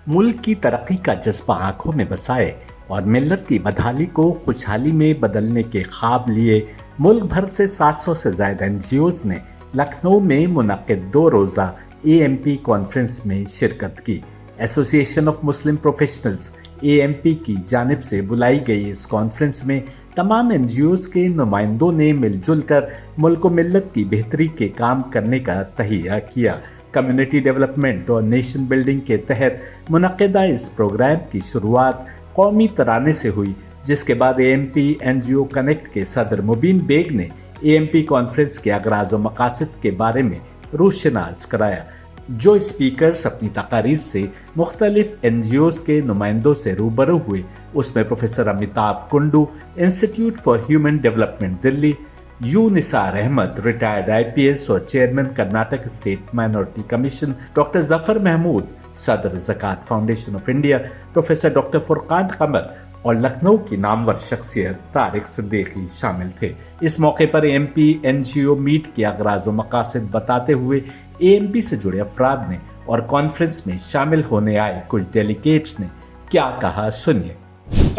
मुल्क की तरक्की का जज्बा आंखों में बसाए और मिल्लत की बदहाली को खुशहाली में बदलने के ख्वाब लिए मुल्क भर से 700 से ज्यादा एनजीओज ने लखनऊ में मुनक्किद 2 रोज़ा एएमपी कॉन्फ्रेंस में शिरकत की। Association of Muslim professionals AMP की जानिब से बुलाई गई इस कॉन्फ्रेंस में तमाम एनजीओज के नुमाइंदों ने मिलजुल कर मुल्क व मिल्लत की बेहतरी के काम करने का तहिया किया। कम्युनिटी डेवलपमेंट और नेशन बिल्डिंग के तहत मुनक्किदा इस प्रोग्राम की शुरुआत कौमी तराने से हुई, जिसके बाद एएमपी एनजीओ कनेक्ट के सदर मुबीन बेग ने एएमपी कॉन्फ्रेंस के अगराज व मकासद के बारे में रोशनास कराया। जो स्पीकर्स अपनी तकारीर से मुख्तलिफ एनजीओज के नुमाइंदों से रूबरू हुए, उसमें professor Amitabh Kundu, institute for human development Delhi, U Nisar Ahmed, retired IPS और chairman Karnataka state minority commission, doctor Zafar Mahmood, सदर Zakat foundation of India, professor doctor Furqan Qamar और लखनऊ की नामवर शख्सियत तारिक सिद्दीकी शामिल थे। इस मौके पर एएमपी एनजीओ मीट के अगराज व मकासद बताते हुए एएमपी से जुड़े अफराद ने और कॉन्फ्रेंस में शामिल होने आए कुछ डेलीगेट्स ने क्या कहा, सुनिए।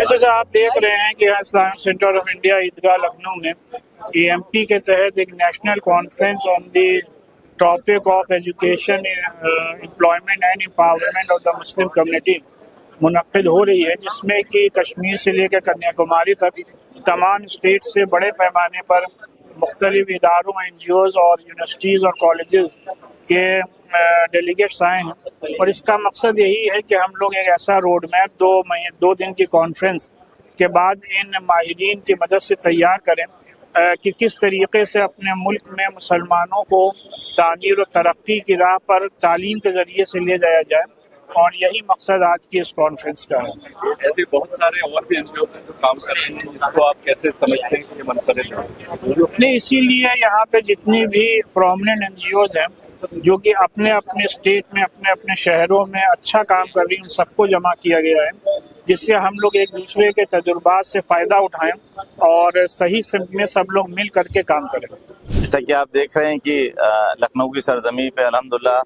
जैसा आप देख रहे हैं कि Islamic centre of India Eidgah Lucknow में एएमपी के तहत एक national conference on the topic of education, employment and empowerment of the Muslim community मुनक्किद हो रही है, जिसमें कि कश्मीर से लेकर कन्याकुमारी तक तमाम स्टेट से बड़े पैमाने पर मुख्तलिफ इदारों, एनजीओज और यूनिवर्सिटीज़ और कॉलेजेस के डेलीगेट्स आए हैं। और इसका मकसद यही है कि हम लोग एक ऐसा रोड मैप 2 दिन की कॉन्फ्रेंस के बाद इन माहिरीन की मदद से तैयार करें कि किस तरीके से अपने मुल्क में मुसलमानों को तामीर और तरक्की की राह पर तालीम के ज़रिए से ले जाया जाए, और यही मकसद आज की इस कॉन्फ्रेंस का है। ऐसे बहुत सारे और भी एनजीओ जो काम कर रहे हैं, इसको आप कैसे समझते हैं कि ये मनफरद है? नहीं, इसीलिए यहाँ पे जितनी भी प्रोमिनेंट एनजीओज हैं जो कि अपने अपने स्टेट में, अपने अपने शहरों में अच्छा काम कर रही हैं, उन सबको जमा किया गया है, जिससे हम लोग एक दूसरे के तजुर्बात से फ़ायदा उठाएं और सही सिमत में सब लोग मिल करके काम करें। जैसा कि आप देख रहे हैं कि लखनऊ की सरजमी पे अल्हम्दुलिल्लाह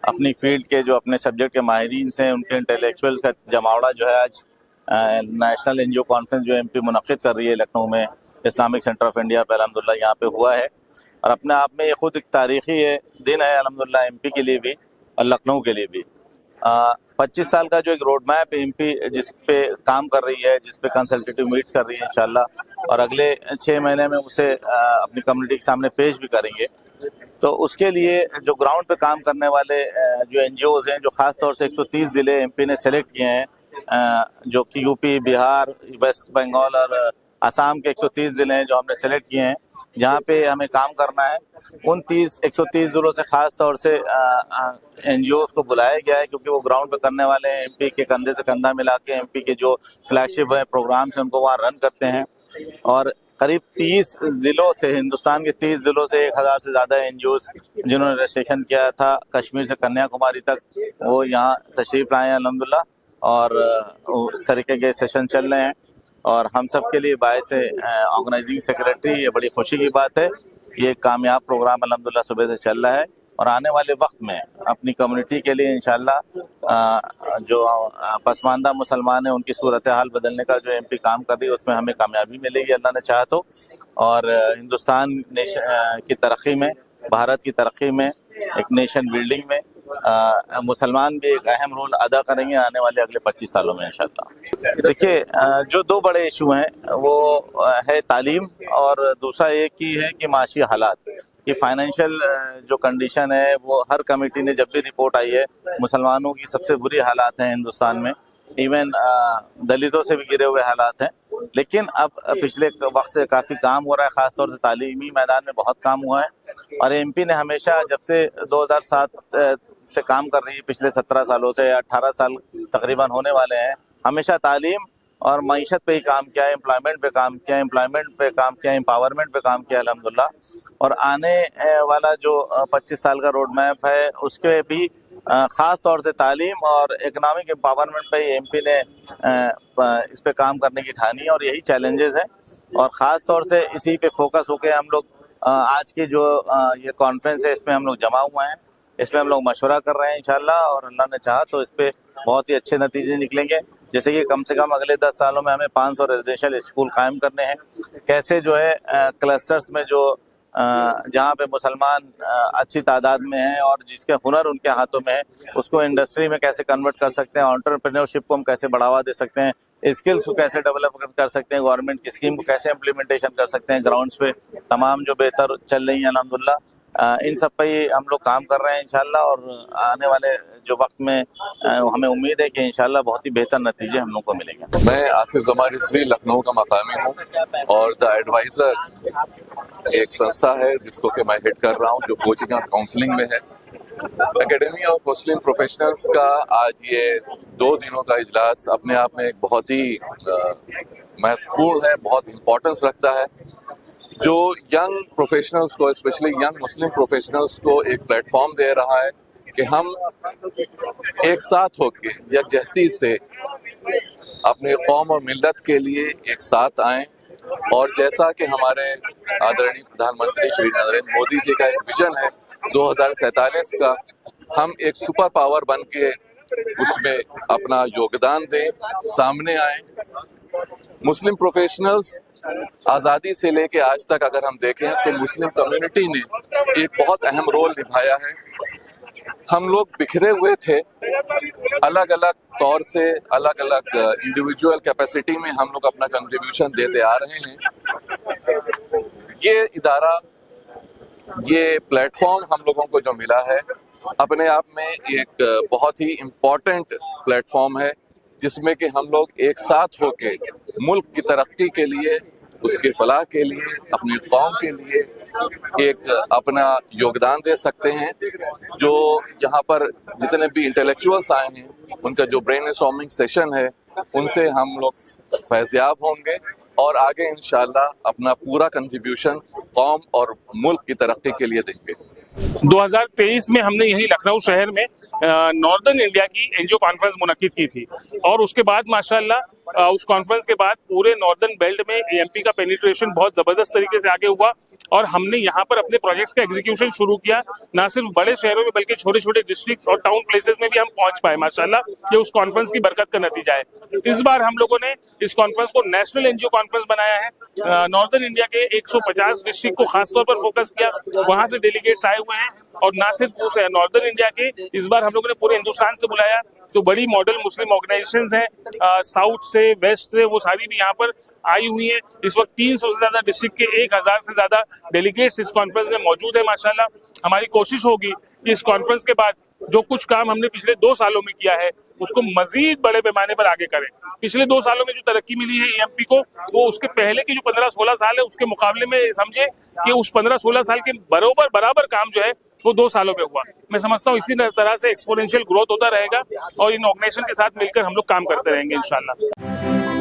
अपनी फील्ड के जो अपने सब्जेक्ट के माहिरीन से उनके इंटेलेक्चुअल्स का जमावड़ा जो है आज नेशनल एनजीओ कॉन्फ्रेंस जो एमपी मुनक्किद कर रही है लखनऊ में इस्लामिक सेंटर ऑफ इंडिया पे अल्हम्दुलिल्लाह यहाँ पे हुआ है। और अपने आप में ये खुद एक तारीखी दिन है अल्हम्दुलिल्लाह एमपी के लिए भी और लखनऊ के लिए भी। 25 साल का जो एक रोड मैप एमपी जिस पे काम कर रही है, जिस पे कंसल्टेटिव मीट्स कर रही है इंशाल्लाह, और अगले 6 महीने में उसे अपनी कम्युनिटी के सामने पेश भी करेंगे। तो उसके लिए जो ग्राउंड पे काम करने वाले जो एनजीओज हैं, जो ख़ास तौर से 130 ज़िले एमपी ने सेलेक्ट किए हैं, जो कि यूपी, बिहार, वेस्ट बंगाल और असम के 130 ज़िले हैं जो हमने सेलेक्ट किए हैं, जहाँ पे हमें काम करना है। उन 130 ज़िलों से ख़ास तौर से एनजीओज को बुलाया गया है, क्योंकि वो ग्राउंड पे करने वाले हैं, एमपी के कंधे से कंधा मिला के एमपी के जो फ्लैगशिप है प्रोग्राम्स हैं उनको वहाँ रन करते हैं। और करीब 30 ज़िलों से, हिंदुस्तान के 30 ज़िलों से 1000 से ज़्यादा एनजीओज जिन्होंने रजिस्ट्रेशन किया था कश्मीर से कन्याकुमारी तक, वो यहाँ तशरीफ़ लाए हैं अल्हम्दुलिल्लाह। और इस तरीके के सेशन चल रहे हैं और हम सब के लिए बायस ऑर्गेनाइजिंग सेक्रेटरी ये बड़ी खुशी की बात है। ये कामयाब प्रोग्राम अल्हम्दुलिल्लाह सुबह से चल रहा है और आने वाले वक्त में अपनी कम्युनिटी के लिए इंशाल्लाह जो पसमानदा मुसलमान हैं उनकी सूरत हाल बदलने का जो एमपी काम कर रही है उसमें हमें कामयाबी मिलेगी अल्लाह ने चाहा तो। और हिंदुस्तान की तरक्की में, भारत की तरक्की में, एक नेशन बिल्डिंग में मुसलमान भी एक अहम रोल अदा करेंगे आने वाले अगले 25 सालों में इंशाल्लाह। देखिए, जो 2 बड़े इशू हैं वो है तालीम और दूसरा एक ही है कि माशी हालात कि फाइनेंशियल जो कंडीशन है वो हर कमेटी ने जब भी रिपोर्ट आई है, मुसलमानों की सबसे बुरी हालात हैं हिंदुस्तान में, इवन दलितों से भी गिरे हुए हालात हैं। लेकिन अब पिछले वक्त से काफ़ी काम हो रहा है, ख़ास तौर से तालीमी मैदान में बहुत काम हुआ है। और एमपी ने हमेशा जब से 2007 से काम कर रही है, पिछले 17 सालों से, 18 साल तकरीबन होने वाले हैं, हमेशा तालीम और मईशत पे ही काम किया है, एम्प्लॉयमेंट पे काम किया, एम्पावरमेंट पे काम किया अल्हम्दुलिल्लाह। और आने वाला जो 25 साल का रोड मैप है उसके भी ख़ास तौर से तालीम और इकनॉमिक एम्पावरमेंट पे एमपी ने इस पे काम करने की ठानी है और यही चैलेंजेस हैं। और ख़ास तौर से इसी पे फोकस होकर हम लोग आज की जो ये कॉन्फ्रेंस है इसमें हम लोग जमा हुए हैं। اس پہ ہم لوگ مشورہ کر رہے ہیں انشاءاللہ، اور اللہ نے چاہا تو اس پہ بہت ہی اچھے نتیجے نکلیں گے. جیسے کہ کم سے کم اگلے 10 سالوں میں ہمیں 500 ریزیڈینشیل اسکول قائم کرنے ہیں. کیسے جو ہے کلسٹرز میں جو جہاں پہ مسلمان اچھی تعداد میں ہیں اور جس کے ہنر ان کے ہاتھوں میں ہے، اس کو انڈسٹری میں کیسے کنورٹ کر سکتے ہیں، انٹرپرینورشپ کو ہم کیسے بڑھاوا دے سکتے ہیں، اسکلس کو کیسے ڈیولپ کر سکتے ہیں، گورنمنٹ کی اسکیم کو کیسے امپلیمنٹیشن کر سکتے ہیں گراؤنڈس پہ تمام جو بہتر چل رہی ہیں الحمدللہ. ان سب پہ ہی ہم لوگ کام کر رہے ہیں انشاءاللہ، اور آنے والے جو وقت میں ہمیں امید ہے کہ انشاءاللہ بہت ہی بہتر نتیجے ہم لوگ کو ملیں گے. میں آصف زمان رضوی لکھنؤ کا مقامی ہوں، اور دا ایڈوائزر ایک سنستھا ہے جس کو کہ میں ہیڈ کر رہا ہوں، جو کوچنگ اور کاؤنسلنگ میں ہے. اکیڈمی آف مسلم پروفیشنلز کا آج یہ 2 دنوں کا اجلاس اپنے آپ میں ایک بہت ہی مہتوپورن ہے، بہت امپورٹنس رکھتا ہے، جو ینگ پروفیشنلز کو، اسپیشلی ینگ مسلم پروفیشنلز کو ایک پلیٹ فارم دے رہا ہے کہ ہم ایک ساتھ ہو کے یکجہتی سے اپنے قوم اور ملت کے لیے ایک ساتھ آئیں. اور جیسا کہ ہمارے آدرنی پردھان منتری شری نریندر مودی جی کا ایک ویژن ہے 2047 کا، ہم ایک سپر پاور بن کے اس میں اپنا یوگدان دیں، سامنے آئیں. مسلم پروفیشنلز آزادی سے لے کے آج تک اگر ہم دیکھیں تو مسلم کمیونٹی نے ایک بہت اہم رول نبھایا ہے. ہم لوگ بکھرے ہوئے تھے، الگ الگ طور سے الگ الگ انڈیویجول کیپیسٹی میں ہم لوگ اپنا کنٹریبیوشن دیتے آ رہے ہیں. یہ ادارہ، یہ پلیٹ فارم ہم لوگوں کو جو ملا ہے اپنے آپ میں ایک بہت ہی امپورٹنٹ پلیٹ فارم ہے، جس میں کہ ہم لوگ ایک ساتھ ہو کے ملک کی ترقی کے لیے، اس کے فلاح کے لیے، اپنی قوم کے لیے ایک اپنا یوگدان دے سکتے ہیں. جو یہاں پر جتنے بھی انٹلیکچوئلس آئے ہیں ان کا جو برین اسٹارمنگ سیشن ہے، ان سے ہم لوگ فیضیاب ہوں گے اور آگے انشاءاللہ اپنا پورا کنٹریبیوشن قوم اور ملک کی ترقی کے لیے دیں گے. 2023 میں ہم نے یہی لکھنؤ شہر میں ناردرن انڈیا کی NGO کانفرنس منعقد کی تھی، اور اس کے بعد ماشاءاللہ اس کانفرنس کے بعد پورے ناردرن بیلٹ میں AMP کا پینیٹریشن بہت زبردست طریقے سے آگے ہوا، اور ہم نے یہاں پر اپنے پروجیکٹس کا ایگزیکیوشن شروع کیا. نہ صرف بڑے شہروں میں بلکہ چھوٹے چھوٹے ڈسٹرکٹ اور ٹاؤن پلیسز میں بھی ہم پہنچ پائے ماشاءاللہ. یہ اس کانفرنس کی برکت کا نتیجہ ہے. اس بار ہم لوگوں نے اس کانفرنس کو نیشنل NGO کانفرنس بنایا ہے. ناردرن انڈیا کے 150 ڈسٹرکٹ کو خاص طور پر فوکس کیا، وہاں سے ڈیلیگیٹس آئے ہوئے ہیں، اور نہ صرف اس ناردرن انڈیا کے، اس بار ہم لوگوں نے پورے ہندوستان سے بلایا. تو بڑی ماڈل مسلم آرگنائزیشنز ہیں ساؤتھ سے، ویسٹ سے، وہ ساری بھی یہاں پر آئی ہوئی ہیں. اس وقت 300 سے زیادہ ڈسٹرکٹ کے 1000 سے زیادہ ڈیلیگیٹس اس کانفرنس میں موجود ہیں ماشاءاللہ. ہماری کوشش ہوگی کہ اس کانفرنس کے بعد جو کچھ کام ہم نے پچھلے 2 سالوں میں کیا ہے اس کو مزید بڑے پیمانے پر آگے کریں. پچھلے 2 سالوں میں جو ترقی ملی ہے AMP کو، وہ اس کے پہلے کے جو 15-16 سال ہے اس کے مقابلے میں سمجھے کہ اس 15-16 سال کے برابر کام جو ہے وہ 2 سالوں میں ہوا. میں سمجھتا ہوں اسی طرح سے ایکسپونینشیل گروتھ ہوتا رہے گا، اور ان آرگنائزیشن کے ساتھ مل کر ہم لوگ کام کرتے رہیں گے انشاءاللہ.